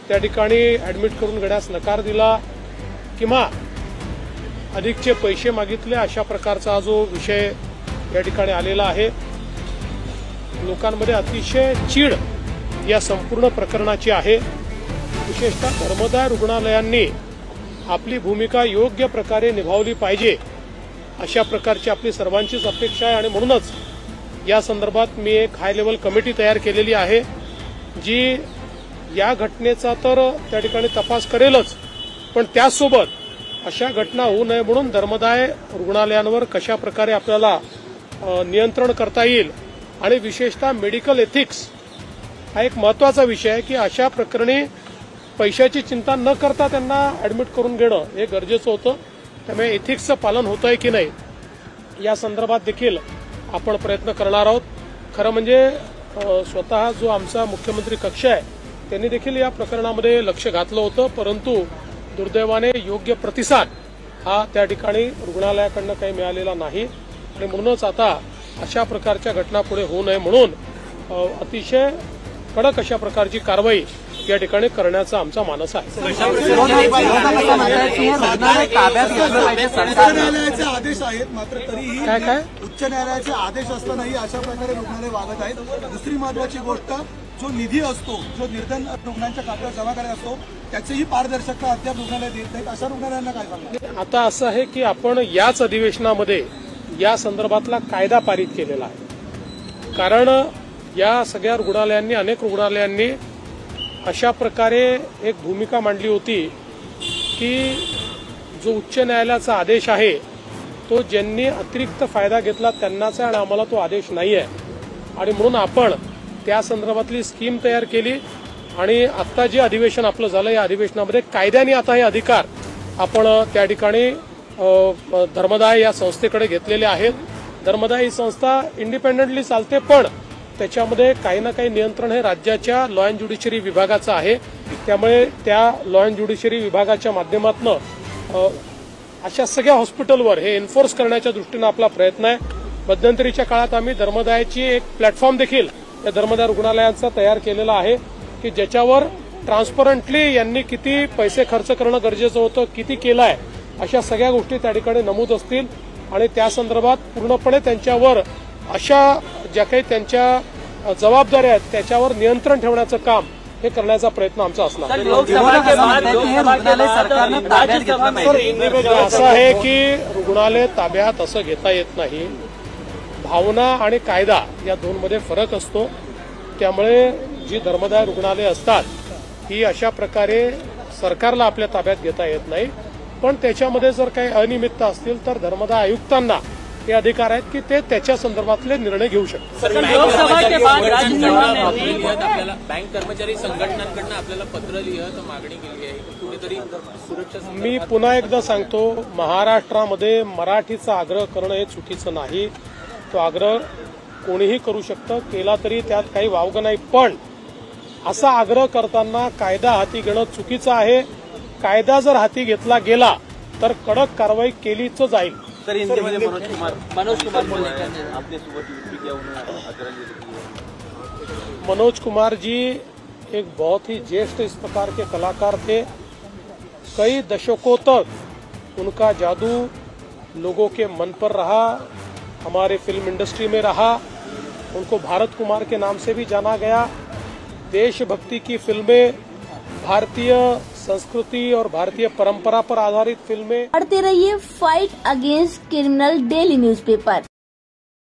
त्या ठिकाणी ऍडमिट करून घेण्यास नकार दिला किंवा अधिकचे पैसे मागितले, अशा प्रकारचा जो विषय या ठिकाणी आलेला आहे. लोकांमध्ये अतिशय चीड या संपूर्ण प्रकरणाची आहे. विशेषतः धर्मदाय रुग्णालयांनी आपली भूमिका योग्य प्रकारे निभावली पाहिजे, अशा प्रकारची आपली सर्वांचीच अपेक्षा आहे. आणि म्हणूनच या संदर्भात मी एक हाय लेवल कमिटी तयार केलेली आहे, जी या घटनेचा तर त्या ठिकाणी तपास करेलच, पण त्याचसोबत अशा घटना होऊ नये म्हणून धर्मदाय रुग्णालयांवर कशा प्रकारे आपल्याला नियंत्रण करता येईल आणि विशेषतः मेडिकल एथिक्स हा एक महत्वाचा विषय आहे की अशा प्रकरणी पैशाची चिंता न करता त्यांना ऍडमिट करून घेणं हे गरजेचं होतं. त्यामुळे एथिक्सचं पालन होतंय की नाही या संदर्भात देखील आपण प्रयत्न करणार आहोत. खरं म्हणजे स्वतः जो आमचा मुख्यमंत्री कक्ष आहे त्यांनी देखील या प्रकरणामध्ये लक्ष घातलं होतं, परंतु दुर्दैवाने योग्य प्रतिसाद हा त्या ठिकाणी रुग्णालयाकडनं काही मिळालेला नाही. आणि म्हणूनच आता अशा प्रकारच्या घटना पुढे होऊ नये म्हणून अतिशय कडक अशा प्रकारची कारवाई या ठिकाणी करण्याचा आमचा मानस आहे. उच्च न्यायालयाचे आदेश आहेत, मात्र तरीही काय उच्च न्यायालयाचे आदेश असतानाही अशा प्रकारे रुग्णालय वागत आहेत. दुसरी महत्वाची गोष्ट, जो निधी असतो, जो निर्धन रुग्णांच्या खात्यावर जमा करायचा असतो, त्याचीही पारदर्शकता अद्याप रुग्णालय देत नाहीत. अशा रुग्णालयांना काय सांगणार? आता असं आहे की आपण याच अधिवेशनामध्ये या संदर्भातला कायदा पारित केलेला आहे. कारण या सगळ्या रुग्णालयांनी, अनेक रुग्णालयांनी अशा प्रकारे एक भूमिका मांडली होती की जो उच्च न्यायालयाचा आदेश आहे तो ज्यांनी अतिरिक्त फायदा घेतला त्यांनाच आहे आणि आम्हाला तो आदेश नाही आहे. आणि म्हणून आपण त्या संदर्भातली स्कीम तयार केली आणि आता जे अधिवेशन आपलं झालं या अधिवेशनामध्ये कायद्याने आता हे अधिकार आपण त्या ठिकाणी धर्मदाय या संस्थेकडे घेतलेले आहेत. धर्मदाय ही संस्था इंडिपेंडेंटली चालते, पण त्याच्यामध्ये काही ना काही नियंत्रण हे राज्याच्या लॉ अँड ज्युडिशरी विभागाचं आहे. त्यामुळे त्या लॉ अँड ज्युडिशरी विभागाच्या माध्यमातून अशा सगळ्या हॉस्पिटलवर हे एन्फोर्स करण्याच्या दृष्टीनं आपला प्रयत्न आहे. मध्यंतरीच्या काळात आम्ही धर्मदायाची एक प्लॅटफॉर्म देखील या धर्मदाय रुग्णालयांचा तयार केलेला आहे की ज्याच्यावर ट्रान्सपरंटली यांनी किती पैसे खर्च करणं गरजेचं होतं, किती केलं आहे, अशा सगळ्या गोष्टी त्या ठिकाणी नमूद असतील. आणि त्या संदर्भात पूर्णपणे त्यांच्यावर अशा ज्या काही त्यांच्या जबाबदाऱ्या आहेत त्याच्यावर नियंत्रण ठेवण्याचं काम हे करण्याचा प्रयत्न आमचा असणार. असं आहे की रुग्णालय ताब्यात असं घेता येत नाही. भावना आणि कायदा या दोनमध्ये फरक असतो. त्यामुळे जी धर्मदाय रुग्णालय असतात ही अशा प्रकारे सरकारला आपल्या ताब्यात घेता येत नाही. पण त्याच्यामध्ये जर काही अनियमितता असतील तर धर्मदाय आयुक्तांना हे अधिकार आहेत की ते त्याच्या संदर्भातले निर्णय घेऊ शकतात. बँक कर्मचारी संघटनांकडून आपल्याला पत्र लिहित मागणी केली आहे, कुठेतरी सुरक्षा. मी पुन्हा एकदा सांगतो, महाराष्ट्रामध्ये मराठीचा आग्रह करणं हे चुकीचं नाही. तो आग्रह कोणीही करू शकतं, केला तरी त्यात काही वावगं नाही. पण असा आग्रह करताना कायदा हाती घेणं चुकीचं आहे. कायदा जर हाती घेतला गेला तर कडक कारवाई केलीच जाईल. सर, हिंदीमध्ये मनोज कुमार मनोज कुमार जी एक बहुत ही ज्येष्ठ इस प्रकार के कलाकार थे. कई दशकों तक उनका जादू लोगों के मन पर रहा, हमारे फिल्म इंडस्ट्री में रहा. उनको भारत कुमार के नाम से भी जाना गया. देशभक्ति की फिल्में, भारतीय संस्कृति और भारतीय परंपरा पर आधारित फिल्में. पढ़ते रहिए fight against criminal daily newspaper.